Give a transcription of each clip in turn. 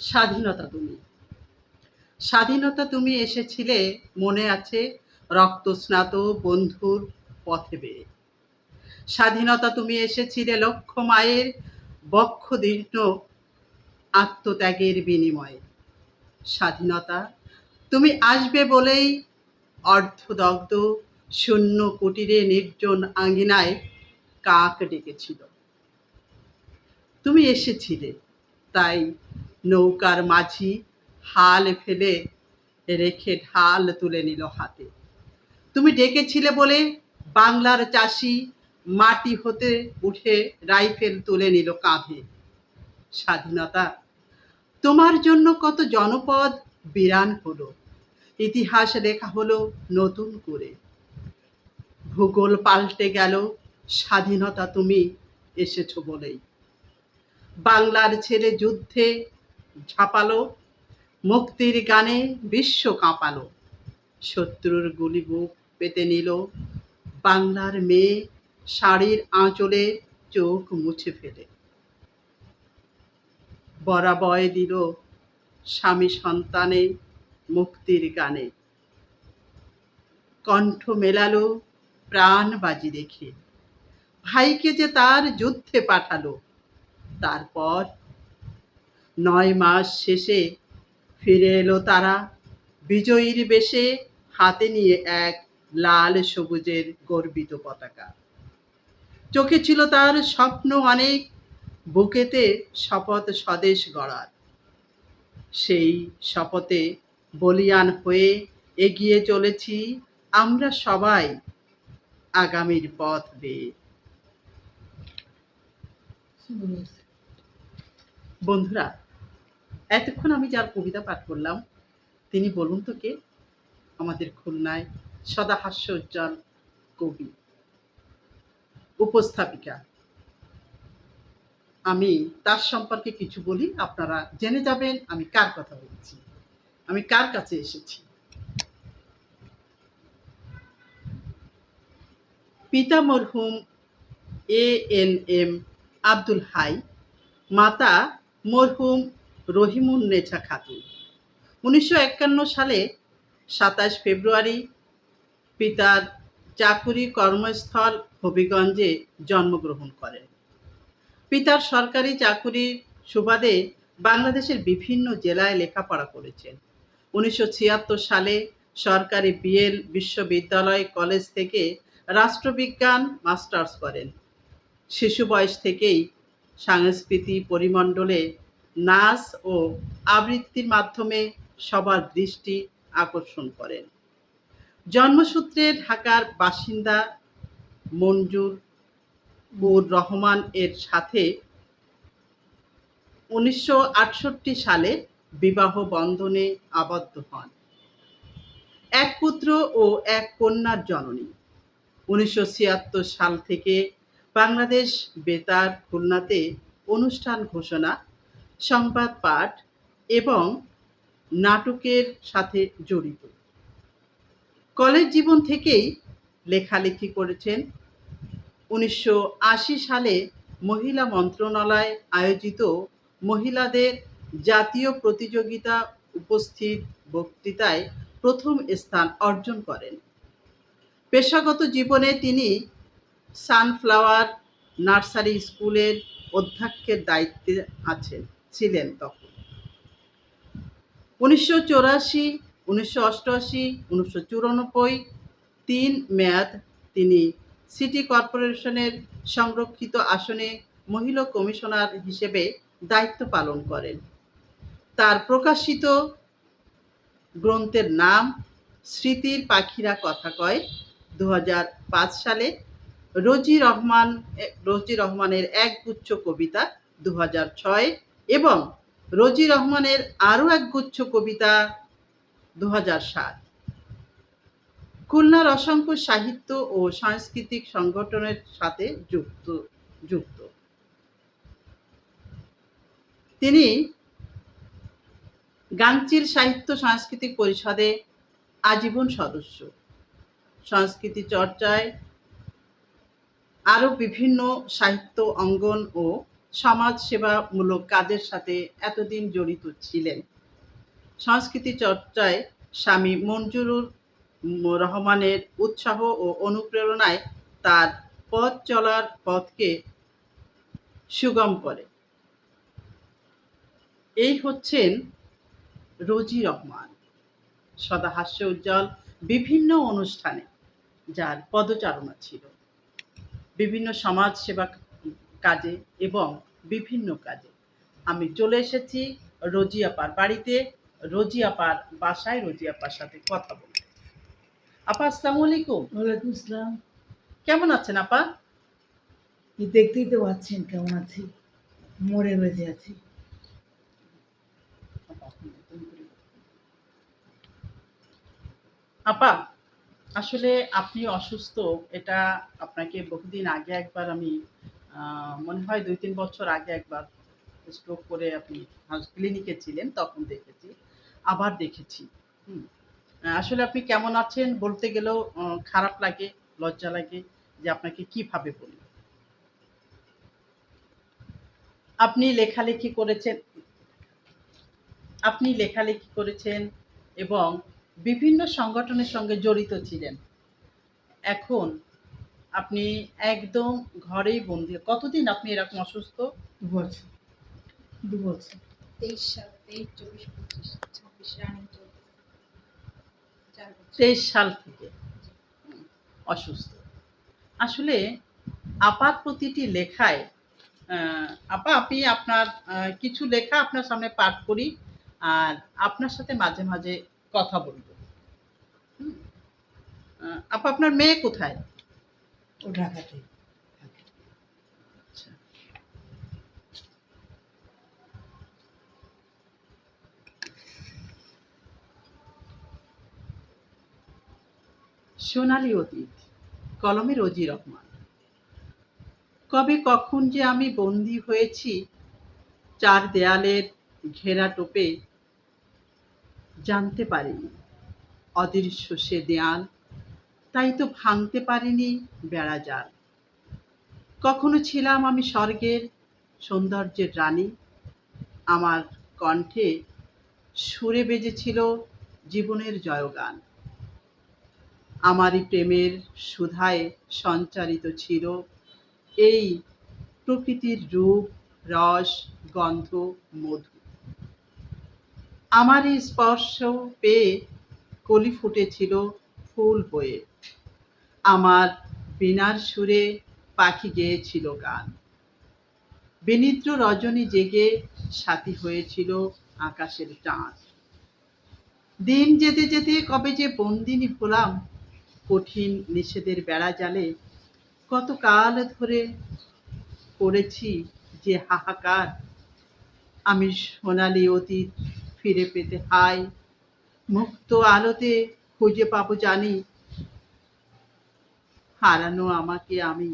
স্বাধীনতা তুমি। স্বাধীনতা তুমি এসেছিলে, মনে আছে, রক্তস্নাত বন্ধুর পথে বেয়ে। স্বাধীনতা তুমি এসেছিলে লক্ষ মায়ের বক্ষদীর্ণ আত্মত্যাগের বিনিময়ে। স্বাধীনতা তুমি আসবে বলেই অর্ধদগ্ধ শূন্য কুটিরে নির্জন আঙ্গিনায় কাক ডেকেছিল। তুমি এসেছিলে, তাই নৌকার মাঝি হাল ফেলে রেখে ঢাল তুলে নিল হাতে। তুমি ডেকেছিলে বলে বাংলার চাষি মাটি হতে উঠে রাইফেল তুলে নিল কাঁধে। স্বাধীনতা তোমার জন্য কত জনপদ বিরান হলো, ইতিহাস লেখা হলো নতুন করে, ভূগোল পাল্টে গেল। স্বাধীনতা তুমি এসেছো বলেই। বাংলার ছেলে যুদ্ধে ঝাঁপালো, মুক্তির গানে বিশ্ব কাঁপালো। শত্রুর গুলি বুক পেতে নিল, বাংলার মেয়ে শাড়ির আঁচলে চোখ মুছে ফেলে। বরাবয় দিল স্বামী সন্তানে মুক্তির গানে, কণ্ঠ মেলালো প্রাণ বাজি রেখে। ভাইকে যে তার যুদ্ধে পাঠালো, তারপর ৯ মাস শেষে ফিরে এলো তারা বিজয়ীর বেশে, হাতে নিয়ে এক লাল সবুজের গর্বিত পতাকা। চোখে ছিল তার স্বপ্ন অনেক, বুকেতে শপথ স্বদেশ গড়ার। সেই শপথে বলিয়ান হয়ে এগিয়ে চলেছি আমরা সবাই আগামীর পথ বেয়ে। বন্ধুরা, এতক্ষণ আমি যার কবিতা পাঠ করলাম, তিনি বলুন তো কে? আমাদের খুলনায় সদা হাস্যোজ্জ্বল কবি, উপস্থাপিকা। আমি তার সম্পর্কে কিছু বলি, আপনারা জেনে যাবেন আমি কার কথা বলছি, আমি কার কাছে এসেছি। পিতা মরহুম ANM আব্দুল হাই, মাতা মরহুম রহিমুন্নেছা খাতুন। 1951 সালে 27 ফেব্রুয়ারি পিতার চাকুরি কর্মস্থল হবিগঞ্জে জন্মগ্রহণ করেন। পিতার সরকারি চাকুরির সুবাদে বাংলাদেশের বিভিন্ন জেলায় লেখাপড়া করেছেন। 1976 সালে সরকারি BL বিশ্ববিদ্যালয় কলেজ থেকে রাষ্ট্রবিজ্ঞান মাস্টার্স করেন। শিশু বয়স থেকেই সংস্কৃতি পরিমণ্ডলে নাচ ও আবৃত্তির মাধ্যমে সবার দৃষ্টি আকর্ষণ করেন। জন্মসূত্রে ঢাকার বাসিন্দা মঞ্জুর রহমান এর সাথে 1968 সালে বিবাহ বন্ধনে আবদ্ধ হন। এক পুত্র ও এক কন্যার জননী। 1976 সাল থেকে বাংলাদেশ বেতার খুলনাতে অনুষ্ঠান ঘোষণা, সংবাদ পাঠ এবং নাটকের সাথে জড়িত। কলেজ জীবন থেকেই লেখালেখি করেছেন। 1980 সালে মহিলা মন্ত্রণালয় আয়োজিত মহিলাদের জাতীয় প্রতিযোগিতা উপস্থিত বক্তৃতায় প্রথম স্থান অর্জন করেন। পেশাগত জীবনে তিনি সানফ্লাওয়ার নার্সারি স্কুলের অধ্যক্ষের দায়িত্বে ছিলেন তখন। 1984, 1988, 1994 3 মেয়াদ তিনি সিটি কর্পোরেশনের সংরক্ষিত আসনে মহিলা কমিশনার হিসেবে দায়িত্ব পালন করেন। তার প্রকাশিত গ্রন্থের নাম স্মৃতির পাখিরা কথা কয়। 2005 সালে রোজি রহমানের একগুচ্ছ কবিতা 2006 এবং রোজি রহমানের আরও একগুচ্ছ কবিতা 2007। খুলনার অসংখ্য সাহিত্য ও সাংস্কৃতিক সংগঠনের সাথে যুক্ত। তিনি গাঙচিল সাহিত্য সাংস্কৃতিক পরিষদে আজীবন সদস্য। সংস্কৃতি চর্চায় আরও বিভিন্ন সাহিত্য অঙ্গন ও সমাজ সেবামূলক কাজের সাথে এতদিন জড়িত ছিলেন। সংস্কৃতি চর্চায় স্বামী মঞ্জুরুর রহমানের উৎসাহ ও অনুপ্রেরণায় তার পথ চলার পথকে সুগম করে। এই হচ্ছেন রোজি রহমান, সদা হাস্য উজ্জ্বল, বিভিন্ন অনুষ্ঠানে যার পদচারণা ছিল, বিভিন্ন সমাজ সেবা কাজে এবং বিভিন্ন কাজে। আমি চলে এসেছি রোজি আপার বাড়িতে, রোজি আপার বাসায়, রোজি আপার সাথে কথা বলতে। আপা, আসসালামু আলাইকুম। ওয়ালাইকুম আসসালাম। কেমন আছেন আপা? দেখতেই তো পাচ্ছেন কেমন আছি, মরে বেঁচে আছি। আপা, আসলে আপনি অসুস্থ, এটা আপনাকে বহুদিন আগে একবার আমি মনে হয় ২-৩ বছর আগে একবার স্ট্রোক করে আপনি ক্লিনিকে ছিলেন, তখন দেখেছি। আবার দেখেছি। হুম। আসলে আপনি কেমন আছেন বলতে গেলেও খারাপ লাগে, লজ্জা লাগে যে আপনাকে কিভাবে বলি। আপনি লেখালেখি করেছেন আপনি লেখালেখি করেছেন এবং বিভিন্ন সংগঠনের সঙ্গে জড়িত ছিলেন। এখন আপনি একদম ঘরেই বন্দি। কতদিন আপনি এরকম অসুস্থ? ২ বছর, ২ বছর। ২৩ সাল, ২৩, ২৪, ২৫, ২৬ রানিং চলতেছে। ৪ বছর। ২৩ সাল থেকে অসুস্থ। আসলে আপার প্রতিটি লেখায় আপা, আপনি আপনার কিছু লেখা আপনার সামনে পাঠ করি, আর আপনার সাথে মাঝে মাঝে কথা বলবো। হুম? আপা, আপনার মেয়ে কোথায়? ও ঢাকাতে থাকে। আচ্ছা। সোনালী অতীত, কলমে রোজি রহমান। কবে কখন যে আমি বন্দী হয়েছি চার দেয়ালের ঘেরা টোপে, জানতে পারিনি অদৃশ্য সে দেয়াল, তাই তো ভাঙতে পারিনি বেড়াজাল। কখনো ছিলাম আমি স্বর্গের সৌন্দর্যের রানী, আমার কণ্ঠে সুরে বেজেছিল জীবনের জয়গান। আমারই প্রেমের সুধায় সঞ্চারিত ছিল এই প্রকৃতির রূপ, রস, গন্ধ, মধু। আমারই স্পর্শ পেয়ে কলি ফুটেছিল ফুল হয়ে, আমার বীণার সুরে পাখি গেয়েছিল গান। বিনিদ্র রজনী জেগে সাথী হয়েছিল আকাশের চাঁদ। দিন যেতে যেতে কবে যে বন্দিনী হলাম কঠিন নিষেধের বেড়া জালে, কত কাল ধরে করেছি যে হাহাকার, আমি সোনালি অতীত ফিরে পেতে হাই, মুক্ত আলোতে খুঁজে পাবো জানি হারানো আমাকে আমি।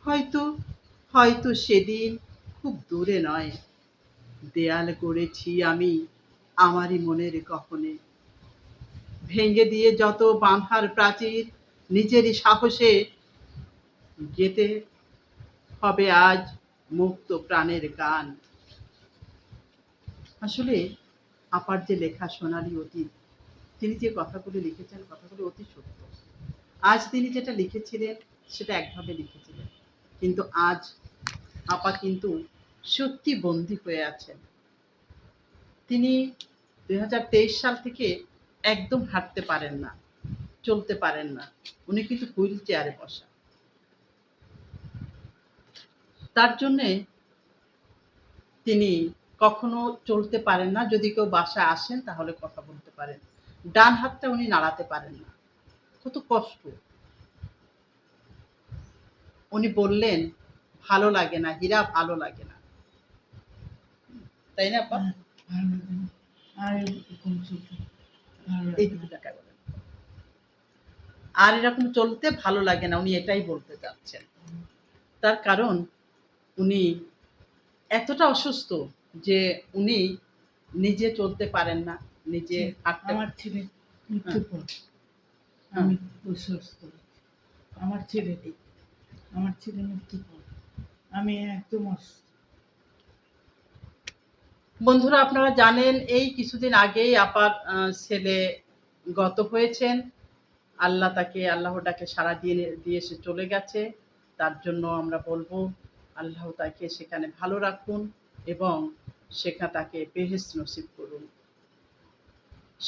হয়তো হয়তো সেদিন খুব দূরে নয়, দেয়াল গড়েছি আমি আমারই মনের গহনে, ভেঙে দিয়ে যত বাঁধার প্রাচীর নিজেরই সাহসে গেতে হবে আজ মুক্ত প্রাণের গান। আসলে আপার যে লেখা সোনালী অতীত, তিনি যে কথাগুলো লিখেছেন, কথাগুলো অতি সত্য। আজ তিনি যেটা লিখেছিলেন সেটা একভাবে লিখেছিলেন, কিন্তু আজ আপা কিন্তু সত্যি বন্দী হয়ে আছেন। তিনি ২০২৩ সাল থেকে একদম হাঁটতে পারেন না, চলতে পারেন না। উনি কিন্তু হুইল চেয়ারে বসা। তার জন্যে তিনি কখনো চলতে পারেন না। যদি কেউ বাসায় আসেন তাহলে কথা বলতে পারেন। ডান হাতটা উনি নাড়াতে পারেন না। কত কষ্ট। উনি বললেন, ভালো লাগে না হীরা, ভালো লাগে না। তাই না আপা? ভালো লাগে না। আর এরকম চলতে ভালো এই লাগে দুটো না। টাকা বলেন। আর এরকম চলতে ভালো লাগে না, উনি এটাই বলতে চাচ্ছেন। তার কারণ উনি এতটা অসুস্থ যে উনি নিজে চলতে পারেন না, নিজে যে হাঁটতে। আমার ছেলে মৃত্যুর পর হ্যাঁ, আমি অসুস্থ। আমার ছেলে আমার ছেলে মৃত্যুর পর আমি একদম অসুস্থ। বন্ধুরা, আপনারা জানেন এই কিছুদিন আগেই আপার ছেলে গত হয়েছেন। আল্লাহটাকে সাড়া দিয়ে সে চলে গেছে। তার জন্য আমরা বলবো আল্লাহ তাকে সেখানে ভালো রাখুন এবং সেখানে তাকে বেহেশত নসিব করুন।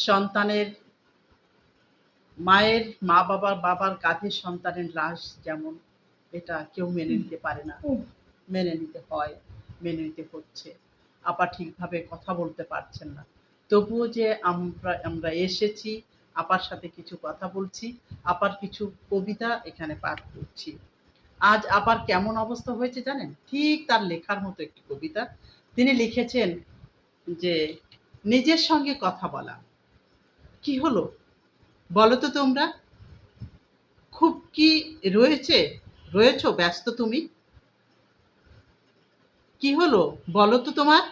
সন্তানের মায়ের বাবার কাঁধে সন্তানের লাশ যেমন, এটা কেউ মেনে নিতে পারে না। উফ, মেনে নিতে হয়, মেনে নিতে হচ্ছে। আপা ঠিকভাবে কথা বলতে পারছেন না। তবুও যে আমরা এসেছি, আপার সাথে কিছু কথা বলছি, আপার কিছু কবিতা এখানে পাঠ করছি। আজ আপার কেমন অবস্থা হয়েছে জানেন? ঠিক তার লেখার মতো একটি কবিতা। তিনি লিখেছেন যে, নিজের সঙ্গে কথা বলা। কি হলো বলো তো তোমরা? খুব কি রয়েছো ব্যস্ত তুমি? কি হলো বলো তো তোমার?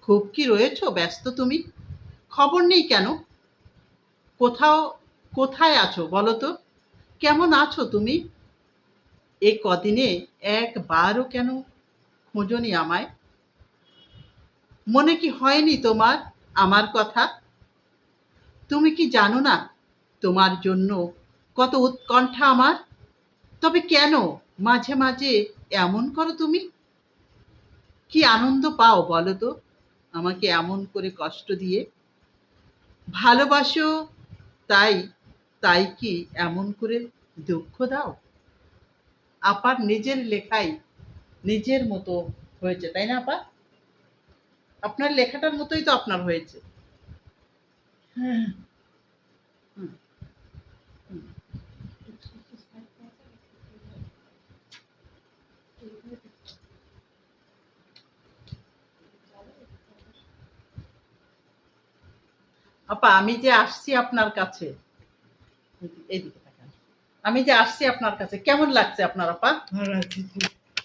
খুব কি রয়েছো ব্যস্ত তুমি? খবর নেই কেন? কোথাও কোথায় আছো বলো তো? কেমন আছো তুমি? এ কদিনে একবারও কেন খোঁজোনি আমায়? মনে কি হয়নি তোমার আমার কথা? তুমি কি জানো না তোমার জন্য কত উৎকণ্ঠা আমার? তবে কেন মাঝে মাঝে এমন করো তুমি? কি আনন্দ পাও বলো তো আমাকে এমন করে কষ্ট দিয়ে? ভালোবাসো তাই তাই কি এমন করে দুঃখ দাও? আপার নিজের লেখাই নিজের মতো হয়েছে, তাই না আপা? আপনার লেখাটার মতোই তো আপনার হয়েছে। হ্যাঁ, হুম, হুম। আপা, আমি যে আসছি আপনার কাছে, এইদিকে তাকান। আমি যে আসছি আপনার কাছে, কেমন লাগছে আপনার আপা? ভালো লাগছে, খুব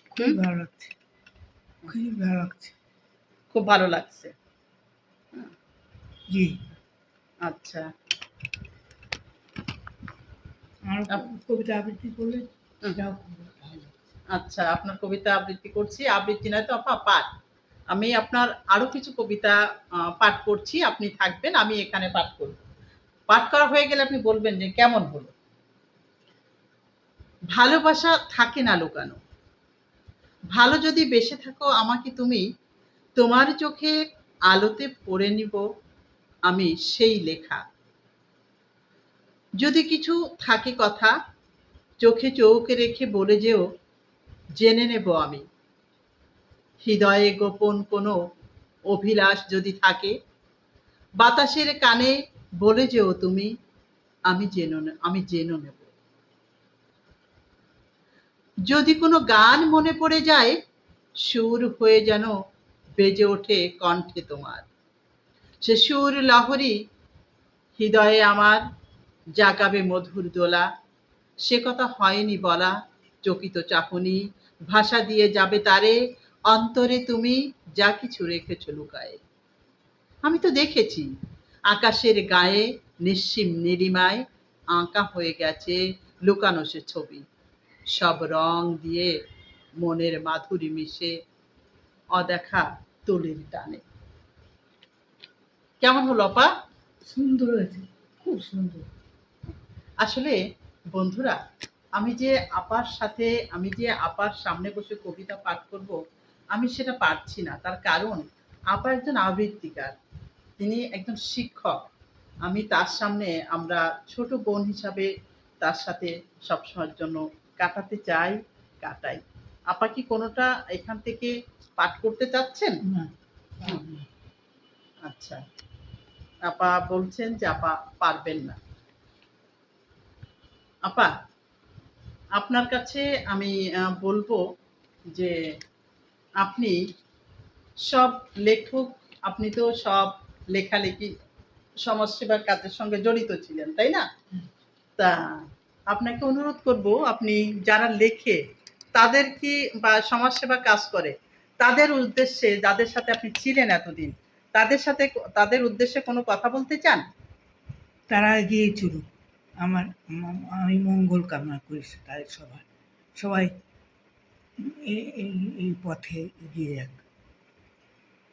খুবই হুম? ভালো লাগছে, খুবই ভালো লাগছে। খুব ভালো লাগছে। জি, আচ্ছা। আর আপ- কবিতা আবৃত্তি করলে হুম, সেটাও খুব ভালো লাগছে। আচ্ছা, আপনার কবিতা আবৃত্তি করছি। আবৃত্তি নয় তো আপা, পাঠ। আমি আপনার আরো কিছু কবিতা পাঠ করছি। আপনি থাকবেন, আমি এখানে পাঠ করব। পাঠ করা হয়ে গেলে আপনি বলবেন যে কেমন হলো। ভালোবাসা থাকে না লুকানো। ভালো যদি বেসে থাকো আমাকে তুমি, তোমার চোখের আলোতে পড়ে নিব আমি সেই লেখা। যদি কিছু থাকে কথা, চোখে চোখ রেখে বলে যেও, জেনে নেব আমি। হৃদয়ে গোপন কোনো অভিলাষ যদি থাকে, বাতাসের কানে বলে যেও তুমি, আমি জেনে নেব। যদি কোনো গান মনে পড়ে যায়, সুর হয়ে যেন বেজে ওঠে কণ্ঠে তোমার। সে সুর লহরী হৃদয়ে আমার জাগাবে মধুর দোলা। সে কথা হয়নি বলা, চকিত চাহনি ভাষা দিয়ে যাবে তারে, অন্তরে তুমি যা কিছু রেখেছ লুকায়ে। আমি তো দেখেছি আকাশের গায়ে নিশ্চিম নীলিমায় আঁকা হয়ে গেছে লুকানো সে ছবি। সব রং দিয়ে মনের মাধুরী মিশে অদেখা তুলির টানে। কেমন হলো আপা? সুন্দর হয়েছে, খুব সুন্দর। আসলে বন্ধুরা, আমি যে আপার সামনে বসে কবিতা পাঠ করব, আমি সেটা পারছি না। তার কারণ আপা একজন আবৃত্তিকার, তিনি একজন শিক্ষক। আমি তার সামনে আমরা ছোট বোন হিসাবে তার সাথে সবসময়ের জন্য কাটাতে চাই, কাটাই। আপা কি কোনোটা এখান থেকে পাঠ করতে চাচ্ছেন? না, হুম, আচ্ছা। আপা বলছেন যে আপা পারবেন না। আপা, আপনার কাছে আমি বলবো যে আপনি সব লেখক, আপনি তো সব লেখালেখি সমাজসেবার কাজের সঙ্গে জড়িত ছিলেন, তাই না? তা আপনাকে অনুরোধ করব, আপনি যারা লেখে তাদের কি বা সমাজসেবা কাজ করে তাদের উদ্দেশ্যে, যাদের সাথে আপনি ছিলেন এতদিন, তাদের উদ্দেশ্যে কোনো কথা বলতে চান? তারা এগিয়ে চলুক, আমি মঙ্গল কামনা করি তাদের সবার, সবাই এই পথে এগিয়ে যাক।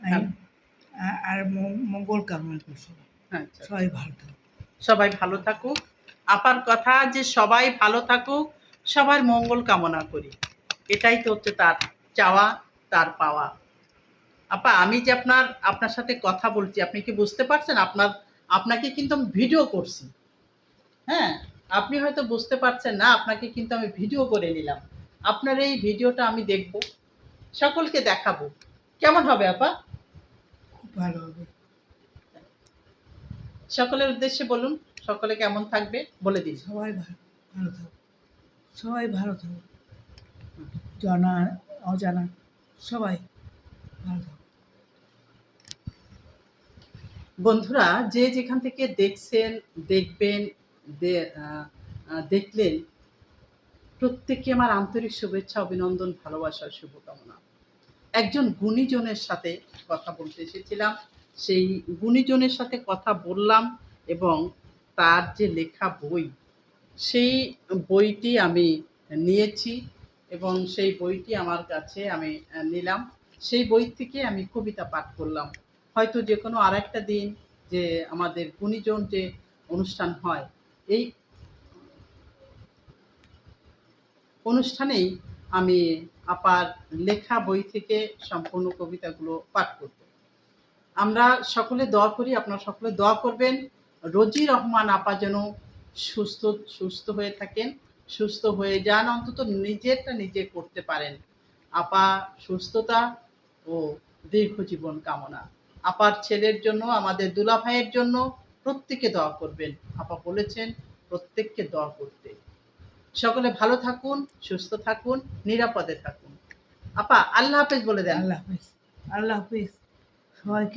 হ্যাঁ। আর মঙ্গল কামনা করছি। আচ্ছা, সবাই ভালো থাকুক। সবাই ভালো থাকুক। আপার কথা যে সবাই ভালো থাকুক, সবার মঙ্গল কামনা করি। এটাই তো হচ্ছে তার চাওয়া, তার পাওয়া। আপা, আমি যে আপনার সাথে কথা বলছি, আপনি কি বুঝতে পারছেন? আপনাকে কিন্তু আমি ভিডিও করছি। হ্যাঁ, আপনি হয়তো বুঝতে পারছেন না, আপনাকে কিন্তু আমি ভিডিও করে নিলাম। আপনার এই ভিডিওটা আমি দেখব, সকলকে দেখাবো। কেমন হবে আপা? খুব ভালো হবে। সকলের উদ্দেশ্যে বলুন, সকলে কেমন থাকবে বলে দিন। সবাই ভালো থাকুক। সবাই ভালো থাকুক। জানা অজানা সবাই ভালো থাকুক। বন্ধুরা, যে যেখান থেকে দেখছেন, দেখবেন, দেখলেন, প্রত্যেককে আমার আন্তরিক শুভেচ্ছা, অভিনন্দন, ভালোবাসা, শুভকামনা। একজন গুণীজনের সাথে কথা বলতে এসেছিলাম। সেই গুণীজনের সাথে কথা বললাম এবং তার যে লেখা বই, সেই বইটি আমি নিয়েছি এবং সেই বইটি আমার কাছে আমি নিলাম। সেই বই থেকে আমি কবিতা পাঠ করলাম। হয়তো যে কোনো আরেকটা দিন যে আমাদের গুণীজন যে অনুষ্ঠান হয়, এই অনুষ্ঠানেই আমি আপার লেখা বই থেকে সম্পূর্ণ কবিতাগুলো পাঠ করব। আমরা সকলে দোয়া করি, আপনারা সকলে দোয়া করবেন রোজি রহমান আপা যেন সুস্থ সুস্থ হয়ে থাকেন, সুস্থ হয়ে যান, অন্তত নিজেরটা নিজে করতে পারেন। আপা সুস্থতা ও দীর্ঘ জীবন কামনা। আপার ছেলের জন্য, আমাদের দুলা ভাইয়ের জন্য প্রত্যেকে দোয়া করবেন। আপা বলেছেন প্রত্যেককে দোয়া করতে। সকলে ভালো থাকুন, সুস্থ থাকুন, নিরাপদে থাকুন। আপা, আল্লাহ হাফেজ বলে দেন। আল্লাহ হাফিজ। আল্লাহ হাফিজ। সবাইকে